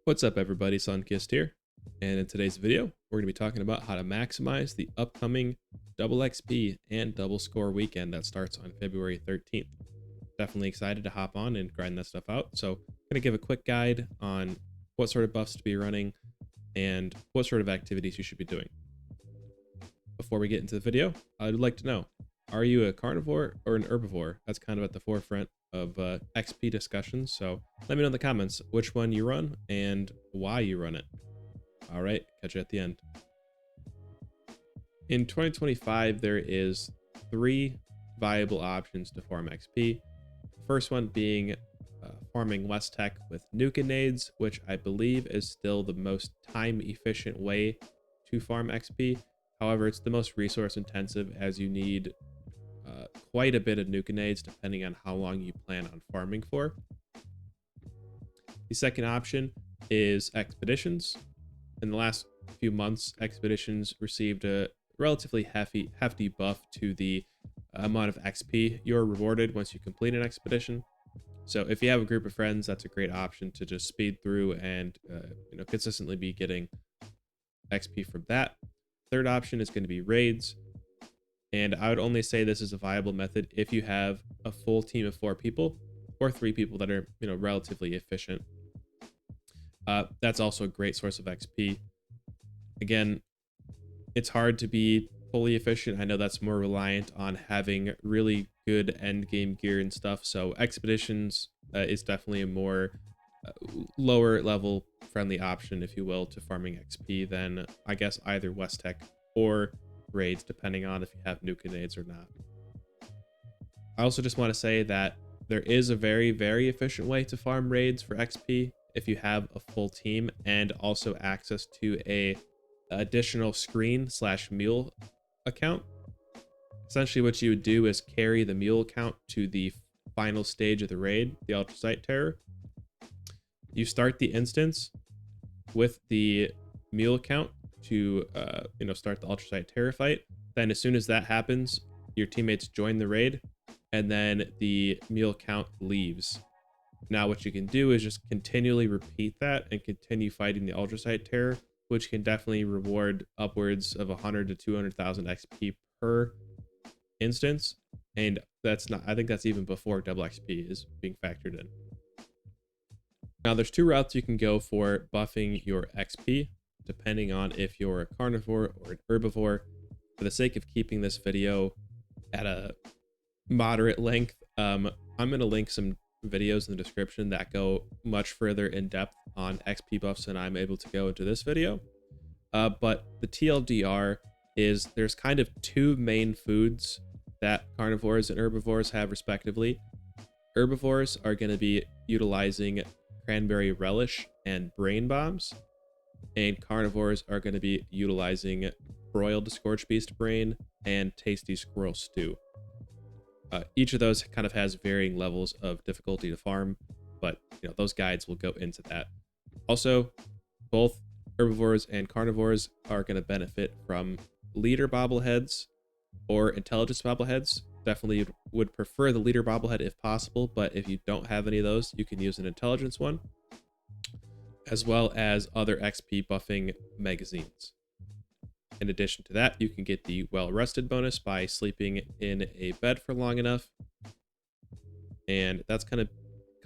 What's up everybody, Sunkestx here, and in today's video we're going to be talking about how to maximize the upcoming double XP and double score weekend that starts on February 13th. Definitely excited to hop on and grind that stuff out, so I'm going to give a quick guide on what sort of buffs to be running and what sort of activities you should be doing. Before we get into the video, I'd like to know, are you a carnivore or an herbivore? That's kind of at the forefront of XP discussions, so let me know in the comments which one you run and why you run it. All right, catch you at the end. In 2025, there is 3 viable options to farm XP. The first one being farming Westek with Nuka nades, which I believe is still the most time efficient way to farm XP. However, it's the most resource intensive, as you need quite a bit of Nuka nades depending on how long you plan on farming for. The second option is expeditions. In the last few months, expeditions received a relatively hefty buff to the amount of XP you're rewarded once you complete an expedition. So if you have a group of friends, that's a great option to just speed through and consistently be getting XP from that. Third option is going to be raids. And I would only say this is a viable method if you have a full team of 4 people or 3 people that are, relatively efficient. That's also a great source of XP. Again, it's hard to be fully efficient. I know that's more reliant on having really good end game gear and stuff. So expeditions is definitely a more lower level friendly option, if you will, to farming XP than, I guess, either Westek or raids, depending on if you have Nuka nades or not. I also just want to say that there is a very, very efficient way to farm raids for XP if you have a full team and also access to a additional screen/mule account. Essentially what you would do is carry the mule account to the final stage of the raid, the Ultrasight Terror. You start the instance with the mule account to start the Ultrasight Terror fight. Then as soon as that happens, your teammates join the raid, and then the mule count leaves. Now what you can do is just continually repeat that and continue fighting the Ultrasight Terror, which can definitely reward upwards of 100 to 200,000 XP per instance. And I think that's even before double XP is being factored in. Now there's 2 routes you can go for buffing your XP, depending on if you're a carnivore or an herbivore. For the sake of keeping this video at a moderate length, I'm going to link some videos in the description that go much further in depth on XP buffs than I'm able to go into this video. But the TLDR is there's kind of 2 main foods that carnivores and herbivores have respectively. Herbivores are going to be utilizing Cranberry Relish and brain bombs, and carnivores are going to be utilizing Broiled Scorchedbeast brain and tasty squirrel stew. Each of those kind of has varying levels of difficulty to farm, but those guides will go into that. Also, both herbivores and carnivores are going to benefit from leader bobbleheads or intelligence bobbleheads. Definitely would prefer the leader bobblehead if possible, but if you don't have any of those, you can use an intelligence one, as well as other XP buffing magazines. In addition to that, you can get the well rested bonus by sleeping in a bed for long enough. And that's kind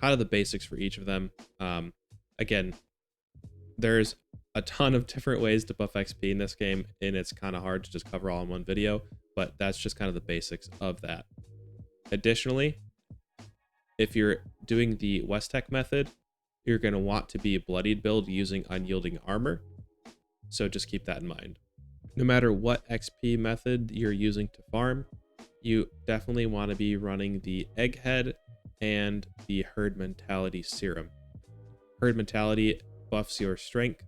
of the basics for each of them. Again, there's a ton of different ways to buff XP in this game, and it's kind of hard to just cover all in one video, but that's just kind of the basics of that. Additionally, if you're doing the Westek method, you're going to want to be a bloodied build using Unyielding Armor. So just keep that in mind. No matter what XP method you're using to farm, you definitely want to be running the Egghead and the Herd Mentality Serum. Herd Mentality buffs your strength,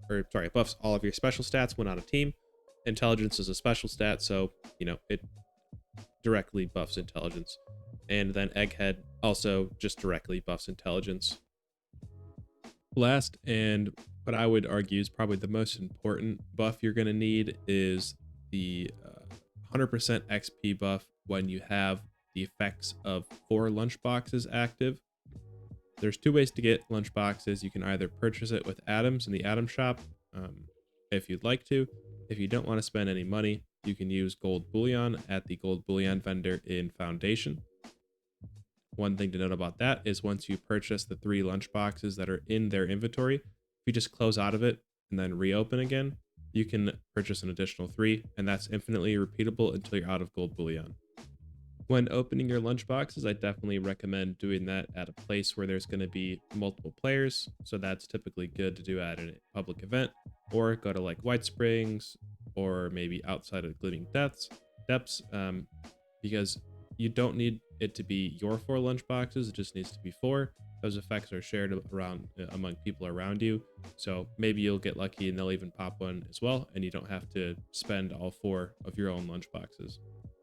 buffs all of your special stats when on a team. Intelligence is a special stat, so it directly buffs intelligence. And then Egghead also just directly buffs intelligence. Last, and what I would argue is probably the most important buff you're going to need, is the 100% XP buff when you have the effects of 4 Lunchboxes active. there's two ways to get lunchboxes. You can either purchase it with atoms in the atom shop, if you'd like to. If you don't want to spend any money, you can use gold bullion at the gold bullion vendor in Foundation. One thing to note about that is once you purchase the 3 lunchboxes that are in their inventory, if you just close out of it and then reopen again, you can purchase an additional 3, and that's infinitely repeatable until you're out of gold bullion. When opening your lunchboxes, I definitely recommend doing that at a place where there's going to be multiple players. So that's typically good to do at a public event, or go to like White Springs, or maybe outside of Gleaming depths, because you don't need it to be your 4 lunchboxes. It just needs to be 4. Those effects are shared around among people around you. So maybe you'll get lucky and they'll even pop one as well, and you don't have to spend all 4 of your own lunchboxes.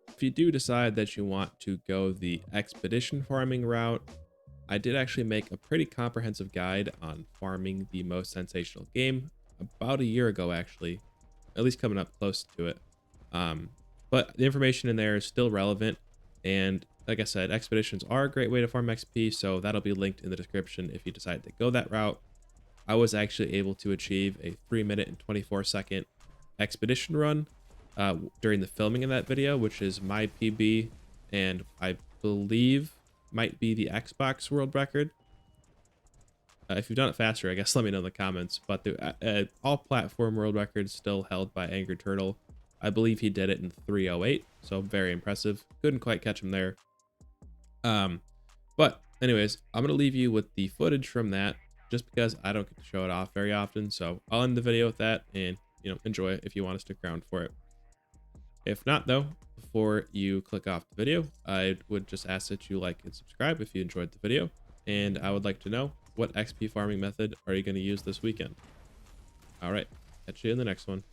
If you do decide that you want to go the expedition farming route, I did actually make a pretty comprehensive guide on farming the most sensational game about a year ago, actually, at least coming up close to it. But the information in there is still relevant. And like I said, expeditions are a great way to farm XP, so that'll be linked in the description if you decide to go that route. I was actually able to achieve a 3-minute and 24-second expedition run during the filming of that video, which is my PB, and I believe might be the Xbox world record. If you've done it faster, I guess let me know in the comments. But the all platform world record is still held by Angry Turtle. I believe he did it in 3:08, so very impressive. Couldn't quite catch him there. But anyways, I'm gonna leave you with the footage from that, just because I don't get to show it off very often. So I'll end the video with that, and enjoy it if you want to stick around for it. If not, though, before you click off the video, I would just ask that you like and subscribe if you enjoyed the video. And I would like to know, what XP farming method are you going to use this weekend? All right, catch you in the next one.